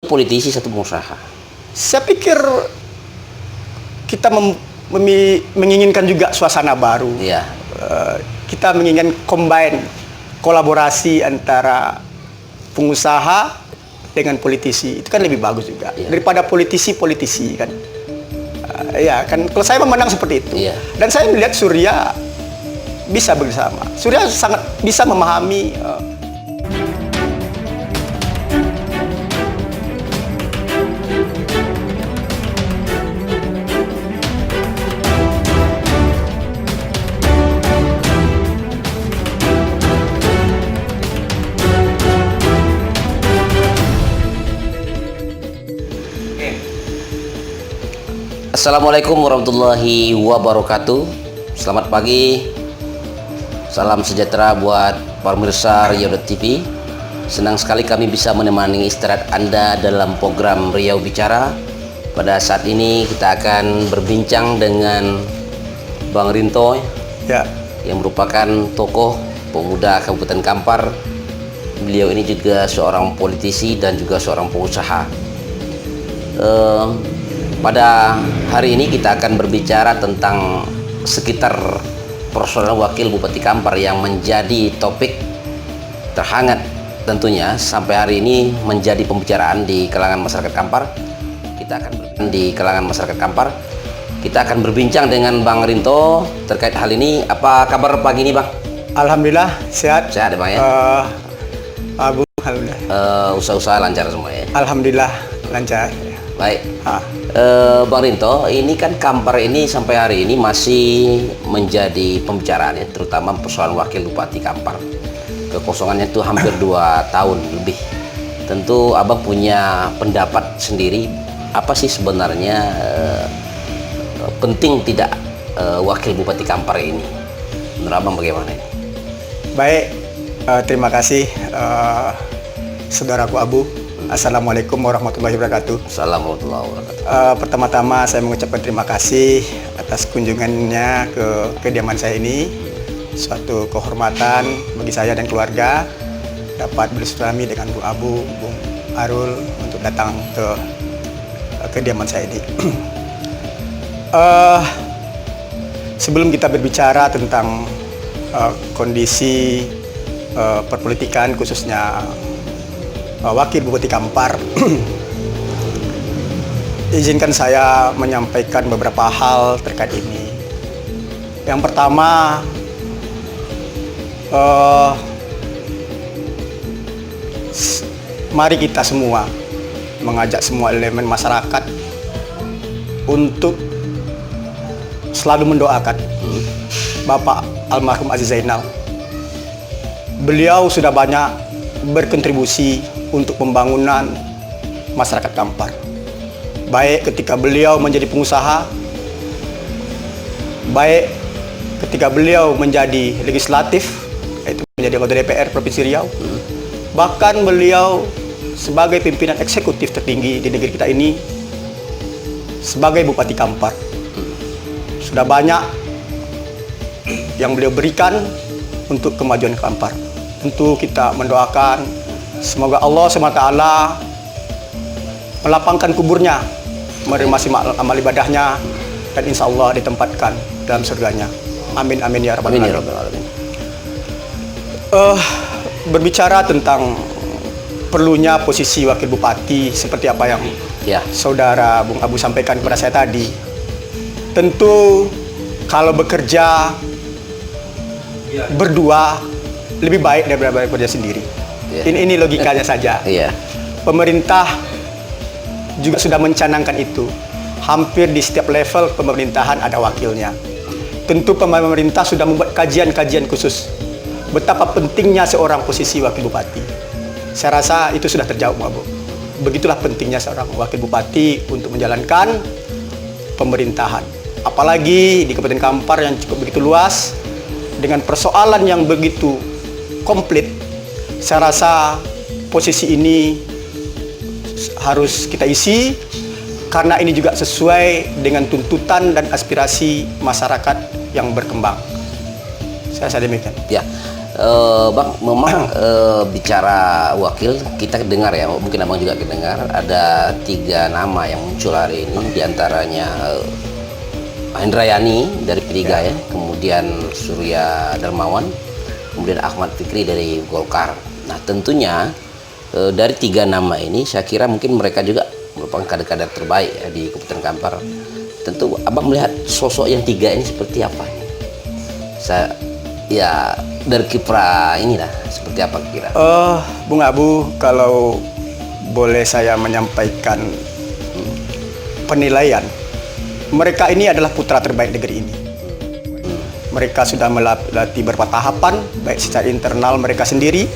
politisi, satu pengusaha. Saya pikir kita menginginkan juga suasana baru. Iya. Kita menginginkan combine, kolaborasi antara pengusaha dengan politisi. Itu kan lebih bagus juga daripada politisi kan. Ya kan, kalau saya memandang seperti itu. Iya. Dan saya melihat Surya bisa bersama. Surya sangat bisa memahami. Assalamualaikum warahmatullahi wabarakatuh. Selamat pagi, salam sejahtera buat pemirsa Riau.TV. Senang sekali kami bisa menemani istirahat Anda dalam program Riau Bicara. Pada saat ini kita akan berbincang dengan Bang Rinto yang merupakan tokoh pemuda Kabupaten Kampar. Beliau ini juga seorang politisi dan juga seorang pengusaha. Pada hari ini kita akan berbicara tentang sekitar persoalan Wakil Bupati Kampar yang menjadi topik terhangat tentunya sampai hari ini menjadi pembicaraan di kalangan masyarakat Kampar. Kita akan berbincang dengan Bang Rinto terkait hal ini. Apa kabar pagi ini, Bang? Alhamdulillah sehat. Sehat ya, Bang ya? Abu, alhamdulillah. Usaha-usaha lancar semua ya? Alhamdulillah lancar. Baik. Bang Rinto, ini kan Kampar ini sampai hari ini masih menjadi pembicaraan ya, terutama persoalan Wakil Bupati Kampar. Kekosongannya itu hampir 2 tahun lebih. Tentu Abang punya pendapat sendiri, apa sih sebenarnya penting tidak Wakil Bupati Kampar ini? Menurut Abang bagaimana ini? Baik, terima kasih saudaraku Abu. Assalamualaikum warahmatullahi wabarakatuh. Assalamualaikum warahmatullahi wabarakatuh. Pertama-tama saya mengucapkan terima kasih atas kunjungannya ke kediaman saya ini. Suatu kehormatan bagi saya dan keluarga dapat bersilaturahmi dengan Bung Abu, Bung Arul untuk datang ke kediaman saya ini. Sebelum kita berbicara tentang kondisi perpolitikan khususnya Wakil Bupati Kampar, izinkan saya menyampaikan beberapa hal terkait ini. Yang pertama, mari kita semua mengajak semua elemen masyarakat untuk selalu mendoakan Bapak almarhum Aziz Zainal. Beliau sudah banyak berkontribusi untuk pembangunan masyarakat Kampar. Baik ketika beliau menjadi pengusaha, baik ketika beliau menjadi legislatif, yaitu menjadi anggota DPR Provinsi Riau, bahkan beliau sebagai pimpinan eksekutif tertinggi di negeri kita ini, sebagai Bupati Kampar. Sudah banyak yang beliau berikan untuk kemajuan Kampar. Tentu kita mendoakan semoga Allah SWT melapangkan kuburnya, menerima amal ibadahnya, dan insya Allah ditempatkan dalam surganya. Amin amin ya rabbal alamin. Berbicara tentang perlunya posisi Wakil Bupati seperti apa yang Saudara Bung Abu sampaikan kepada saya tadi. Tentu kalau bekerja berdua lebih baik daripada bekerja sendiri. Ini logikanya saja. Pemerintah juga sudah mencanangkan itu. Hampir di setiap level pemerintahan ada wakilnya. Tentu pemerintah sudah membuat kajian-kajian khusus betapa pentingnya seorang posisi Wakil Bupati. Saya rasa itu sudah terjawab, Bu. Begitulah pentingnya seorang Wakil Bupati untuk menjalankan pemerintahan. Apalagi di Kabupaten Kampar yang cukup begitu luas dengan persoalan yang begitu komplit. Saya rasa posisi ini harus kita isi karena ini juga sesuai dengan tuntutan dan aspirasi masyarakat yang berkembang. Saya demikian. Ya, Bang, memang bicara wakil, kita dengar ya, mungkin abang juga dengar ada 3 nama yang muncul hari ini, diantaranya Hendra Yani dari P3 ya, kemudian Surya Darmawan, kemudian Ahmad Fikri dari Golkar. Nah tentunya dari 3 nama ini saya kira mungkin mereka juga merupakan kader-kader terbaik ya, di Kabupaten Kampar. Tentu abang melihat sosok yang 3 ini seperti apa? Saya ya dari kiprah inilah seperti apa kira? Bung Abu, kalau boleh saya menyampaikan penilaian, mereka ini adalah putra terbaik negeri ini. Mereka sudah melatih beberapa tahapan, baik secara internal mereka sendiri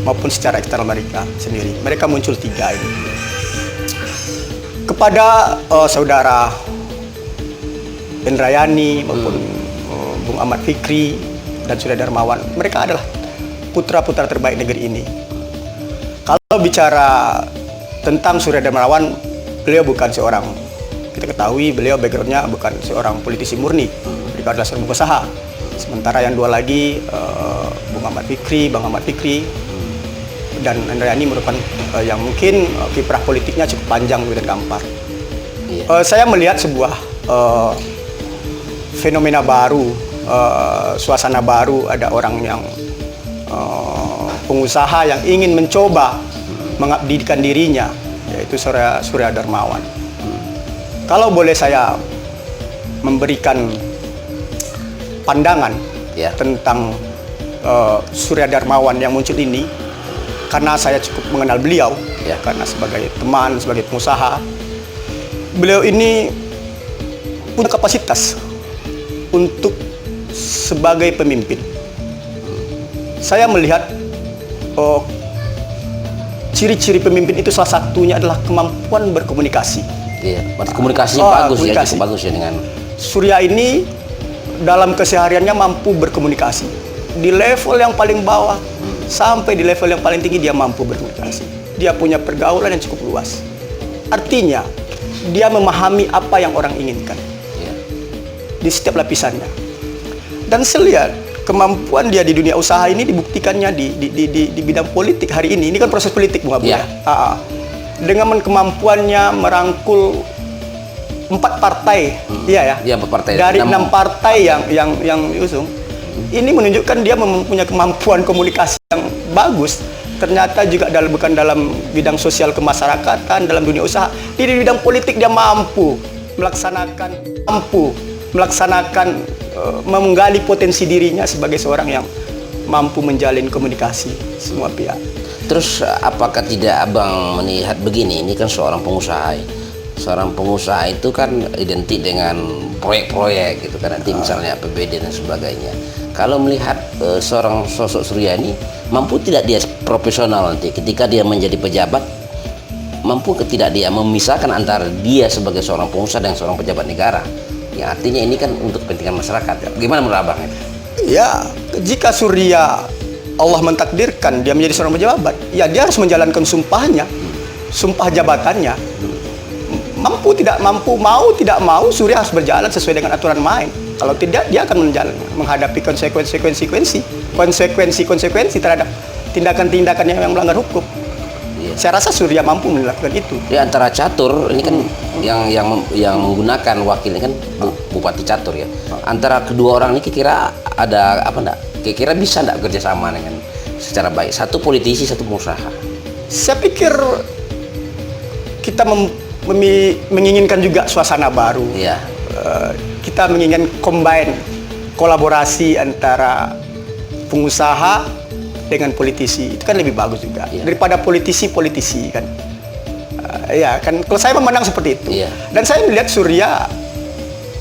maupun secara eksternal mereka sendiri. Mereka muncul 3 ini. Kepada saudara Indrayani maupun Bung Ahmad Fikri dan Surya Darmawan, mereka adalah putra-putra terbaik negeri ini. Kalau bicara tentang Surya Darmawan, beliau bukan seorang, kita ketahui beliau backgroundnya bukan seorang politisi murni, beliau adalah seorang pengusaha. Sementara yang 2 lagi, Bung Ahmad Fikri, Bang Ahmad Fikri, dan Indrayani merupakan yang mungkin kiprah politiknya cukup panjang di Kabupaten Kampar. Saya melihat sebuah fenomena baru, suasana baru, ada orang yang pengusaha yang ingin mencoba mengabdikan dirinya, yaitu Surya Darmawan. Kalau boleh saya memberikan pandangan tentang Surya Darmawan yang muncul ini, karena saya cukup mengenal beliau, karena sebagai teman, sebagai pengusaha, beliau ini punya kapasitas untuk sebagai pemimpin. Saya melihat ciri-ciri pemimpin itu salah satunya adalah kemampuan berkomunikasi. Iya, berarti komunikasinya bagus ya, cukup bagus ya dengan Surya ini dalam kesehariannya mampu berkomunikasi. Di level yang paling bawah sampai di level yang paling tinggi dia mampu berkomunikasi. Dia punya pergaulan yang cukup luas. Artinya, dia memahami apa yang orang inginkan. Di setiap lapisannya. Dan saya lihat kemampuan dia di dunia usaha ini dibuktikannya di bidang politik hari ini. Ini kan proses politik, Bung Abu. Dengan kemampuannya merangkul 4 partai, 4 partai dari 6 partai yang diusung. Ini menunjukkan dia mempunyai kemampuan komunikasi yang bagus. Ternyata juga bukan dalam bidang sosial kemasyarakatan, dalam dunia usaha, di bidang politik dia mampu melaksanakan menggali potensi dirinya sebagai seorang yang mampu menjalin komunikasi semua pihak. Terus apakah tidak abang melihat begini, ini kan seorang pengusaha. Seorang pengusaha itu kan identik dengan proyek-proyek gitu kan, nanti misalnya APBD dan sebagainya. Kalau melihat seorang sosok Surya ini, mampu tidak dia profesional nanti ketika dia menjadi pejabat, mampu tidak dia memisahkan antara dia sebagai seorang pengusaha dan seorang pejabat negara, yang artinya ini kan untuk kepentingan masyarakat. Gimana menurut abang? Ya, jika Surya Allah mentakdirkan dia menjadi seorang pejabat, ya dia harus menjalankan sumpahnya, sumpah jabatannya. Mampu tidak mampu, mau tidak mau, Surya harus berjalan sesuai dengan aturan main. Kalau tidak, dia akan menghadapi konsekuensi terhadap tindakan-tindakan yang melanggar hukum. Saya rasa Surya mampu melakukan itu. Di antara catur ini kan yang menggunakan wakil ini kan Bupati Catur ya. Antara kedua orang ini kira-kira ada apa enggak? Kira-kira bisa enggak kerjasama dengan secara baik? Satu politisi, satu pengusaha. Saya pikir kita menginginkan juga suasana baru. Iya. Kita menginginkan combine, kolaborasi antara pengusaha dengan politisi. Itu kan lebih bagus juga daripada politisi kan. Kan kalau saya memandang seperti itu. Dan saya melihat Surya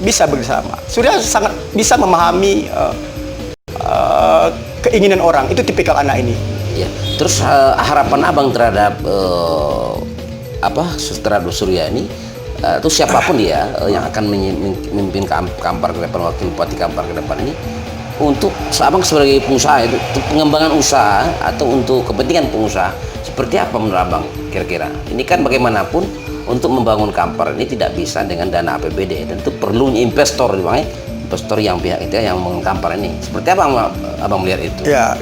bisa bersama. Surya sangat bisa memahami keinginan orang. Itu tipikal anak ini. Terus harapan abang terhadap Sutradara Surya ini, atau siapapun dia yang akan memimpin Kampar ke depan, wakil Bupati Kampar ke depan ini, untuk abang sebagai pengusaha itu, untuk pengembangan usaha atau untuk kepentingan pengusaha, seperti apa menurut abang kira-kira? Ini kan bagaimanapun untuk membangun Kampar ini tidak bisa dengan dana APBD, tentu perlu investor, investor yang pihak itu yang mengkampar ini. Seperti apa abang melihat itu? Ya,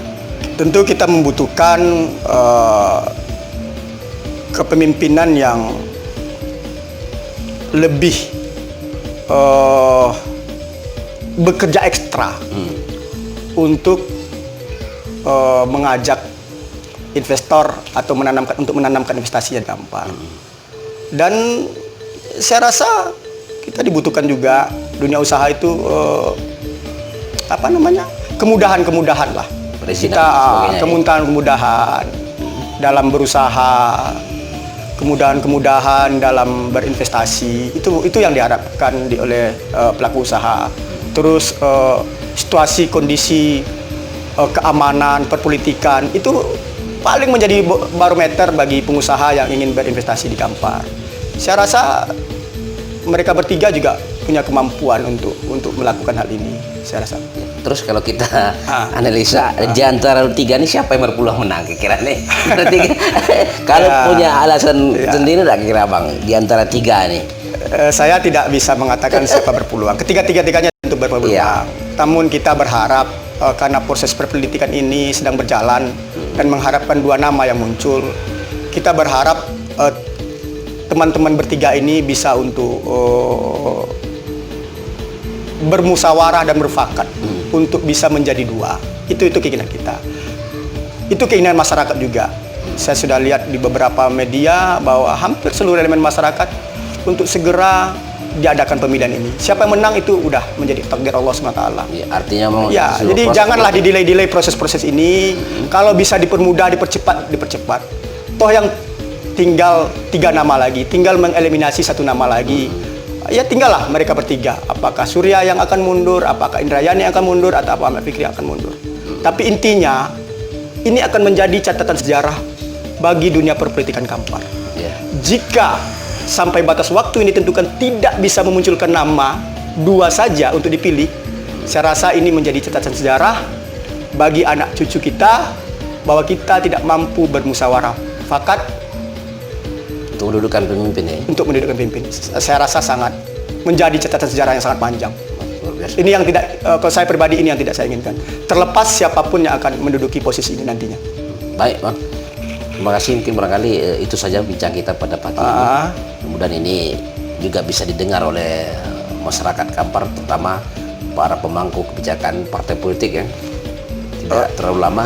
tentu kita membutuhkan kepemimpinan yang lebih bekerja ekstra untuk mengajak investor atau menanamkan investasi yang gampang. Dan saya rasa kita dibutuhkan juga dunia usaha itu kemudahan-kemudahan lah. Kita kemudahan-kemudahan dalam berusaha, kemudahan-kemudahan dalam berinvestasi, itu yang diharapkan oleh pelaku usaha. Terus situasi kondisi keamanan perpolitikan itu paling menjadi barometer bagi pengusaha yang ingin berinvestasi di Kampar. Saya rasa mereka bertiga juga punya kemampuan untuk melakukan hal ini, saya rasa. Terus kalau kita analisa di antara tiga ini siapa yang berpeluang menang kira-kira nih? Kalau punya alasan sendiri tak kira bang di antara tiga ini? Saya tidak bisa mengatakan siapa berpeluang. Ketiga-tiganya tentu berpeluang. Namun kita berharap karena proses perpolitikan ini sedang berjalan dan mengharapkan dua nama yang muncul, kita berharap teman-teman bertiga ini bisa untuk bermusyawarah dan berfakat untuk bisa menjadi dua. Itu keinginan kita. Itu keinginan masyarakat juga. Saya sudah lihat di beberapa media bahwa hampir seluruh elemen masyarakat untuk segera diadakan pemilihan ini. Siapa yang menang itu udah menjadi takdir Allah SWT. Ya, artinya mau jadi janganlah di-delay proses-proses ini. Kalau bisa dipermudah, dipercepat. Toh yang tinggal 3 nama lagi, tinggal mengeliminasi 1 nama lagi. Ya tinggallah mereka bertiga. Apakah Surya yang akan mundur, apakah Indrayani yang akan mundur, atau apa Ahmad Fikri yang akan mundur. Tapi intinya ini akan menjadi catatan sejarah bagi dunia perpolitikan Kampar. Jika sampai batas waktu ini ditentukan tidak bisa memunculkan nama 2 saja untuk dipilih, saya rasa ini menjadi catatan sejarah bagi anak cucu kita bahwa kita tidak mampu bermusyawarah fakat untuk mendudukan pemimpin ya? Untuk mendudukan pemimpin. Saya rasa sangat menjadi catatan sejarah yang sangat panjang. Ini yang tidak, kalau saya pribadi ini yang tidak saya inginkan. Terlepas siapapun yang akan menduduki posisi ini nantinya. Baik, Bang. Terima kasih. Mungkin barangkali itu saja bincang kita pada pagi ini. Kemudian ini juga bisa didengar oleh masyarakat Kampar, terutama para pemangku kebijakan partai politik ya. Tidak terlalu lama.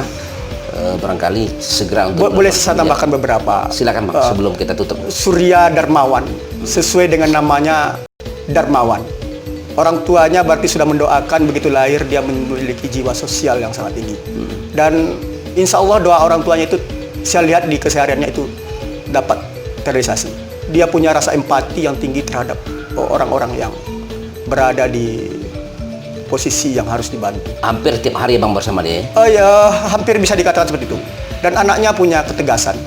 Barangkali segera untuk boleh saya tambahkan beberapa. Silakan Bang, sebelum kita tutup. Surya Darmawan, sesuai dengan namanya Darmawan. Orang tuanya berarti sudah mendoakan begitu lahir dia memiliki jiwa sosial yang sangat tinggi. Dan insya Allah doa orang tuanya itu saya lihat di kesehariannya itu dapat terrealisasi. Dia punya rasa empati yang tinggi terhadap orang-orang yang berada di posisi yang harus dibantu. Hampir tiap hari Bang bersama dia? Ya, hampir bisa dikatakan seperti itu. Dan anaknya punya ketegasan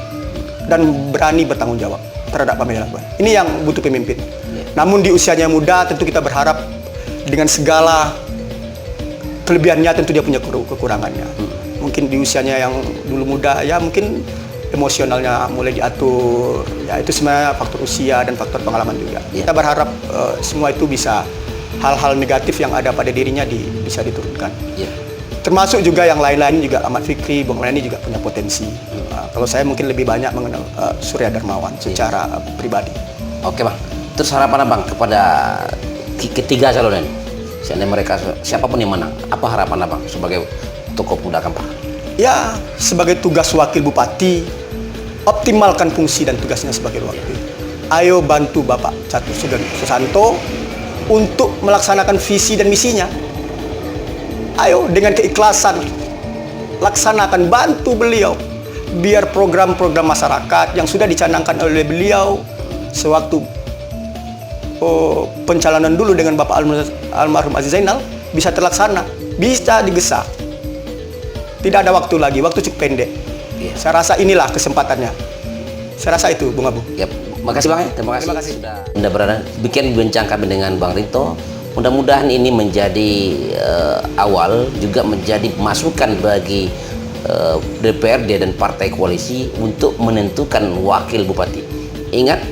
dan berani bertanggung jawab terhadap apa yang dilakukan. Ini yang butuh pemimpin. Namun di usianya muda tentu kita berharap dengan segala kelebihannya tentu dia punya kekurangannya. Mungkin di usianya yang dulu muda ya mungkin emosionalnya mulai diatur. Ya itu sebenarnya faktor usia dan faktor pengalaman juga. Kita berharap semua itu bisa hal-hal negatif yang ada pada dirinya bisa diturunkan. Termasuk juga yang lain-lain juga Ahmad Fikri, Bung Leni juga punya potensi. Kalau saya mungkin lebih banyak mengenal Surya Darmawan secara pribadi. Oke Bang, terus harapan Abang kepada ketiga calon ini? Seandainya mereka siapapun yang menang, apa harapan Abang sebagai tokoh muda Kampar? Ya, sebagai tugas wakil bupati, optimalkan fungsi dan tugasnya sebagai wakil. Ayo bantu Bapak Catur Susanto untuk melaksanakan visi dan misinya. Ayo dengan keikhlasan laksanakan, bantu beliau biar program-program masyarakat yang sudah dicanangkan oleh beliau sewaktu pencalonan dulu dengan Bapak almarhum Aziz Zainal bisa terlaksana, bisa digesa. Tidak ada waktu lagi, waktu cukup pendek. Saya rasa inilah kesempatannya. Saya rasa itu, Bung Abu. Makasih Bang ya, terima kasih sudah berada bikin bincang kami dengan Bang Rinto. Mudah-mudahan ini menjadi awal juga menjadi masukan bagi DPRD dan partai koalisi untuk menentukan wakil bupati. Ingat,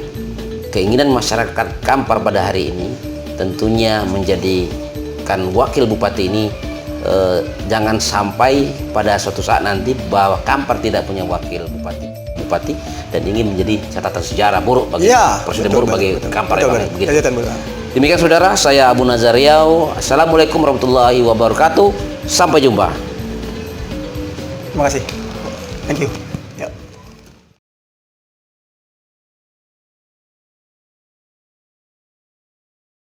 keinginan masyarakat Kampar pada hari ini tentunya menjadi menjadikan wakil bupati ini jangan sampai pada suatu saat nanti bahwa Kampar tidak punya wakil bupati dan ingin menjadi catatan sejarah buruk bagi presiden buruk bagi Kampar. Demikian saudara, saya Abu Nazar Riau. Assalamualaikum warahmatullahi wabarakatuh. Sampai jumpa. Terima kasih. Thank you.